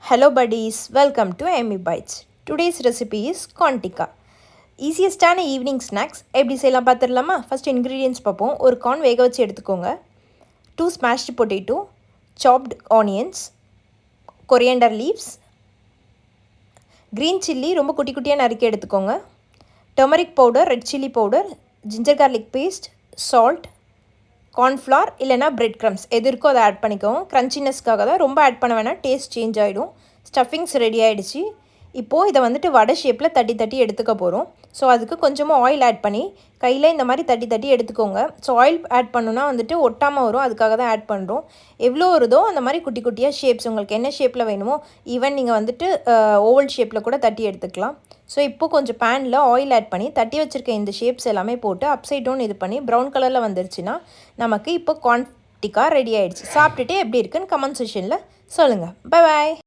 Hello buddies, welcome to Amy Bites. Today's recipe is corn tikka. ஈஸியஸ்டான evening snacks எப்படி செய்யலாம் பார்த்துடலாமா? First ingredients பார்ப்போம். ஒரு கார்ன் வேக வச்சு எடுத்துக்கோங்க. 2 smashed potato, chopped onions, coriander leaves, green chilli ரொம்ப குட்டி குட்டியாக நறுக்கி எடுத்துக்கோங்க. Turmeric powder, red chilli powder, ginger garlic paste, salt, cornflour இல்லைனா பிரெட் க்ரம்ஸ் எது இருக்கோ அதை ஆட் பண்ணிக்கோங்க. க்ரன்ச்சினஸ்க்காக தான், ரொம்ப ஆட் பண்ண வேணாம், டேஸ்ட் சேஞ்ச் ஆகிடும். ஸ்டஃபிங்ஸ் ரெடி ஆகிடுச்சு. இப்போது இதை வந்துட்டு வடை ஷேப்பில் தட்டி தட்டி எடுத்துக்க போகிறோம். ஸோ அதுக்கு கொஞ்சமாக ஆயில் ஆட் பண்ணி கையில் இந்த மாதிரி தட்டி தட்டி எடுத்துக்கோங்க. ஸோ ஆயில் ஆட் பண்ணுன்னா வந்துட்டு ஒட்டாமல் வரும், அதுக்காக தான் ஆட் பண்ணுறோம். எவ்வளோ வருதோ அந்த மாதிரி குட்டி குட்டியாக ஷேப்ஸ் உங்களுக்கு என்ன ஷேப்பில் வேணுமோ, ஈவன் நீங்கள் வந்துட்டு ஓவல் ஷேப்பில் கூட தட்டி எடுத்துக்கலாம். ஸோ இப்போது கொஞ்சம் பேனில் ஆயில் ஆட் பண்ணி தட்டி வச்சுருக்க இந்த ஷேப்ஸ் எல்லாமே போட்டு அப்சைட் டவுன் இது பண்ணி ப்ரௌன் கலரில் வந்துருச்சுன்னா நமக்கு இப்போ கார்ன் டிக்கா ரெடி ஆகிடுச்சு. சாப்பிட்டுட்டு எப்படி இருக்குன்னு கமெண்ட் செக்ஷனில் சொல்லுங்கள். Bye bye.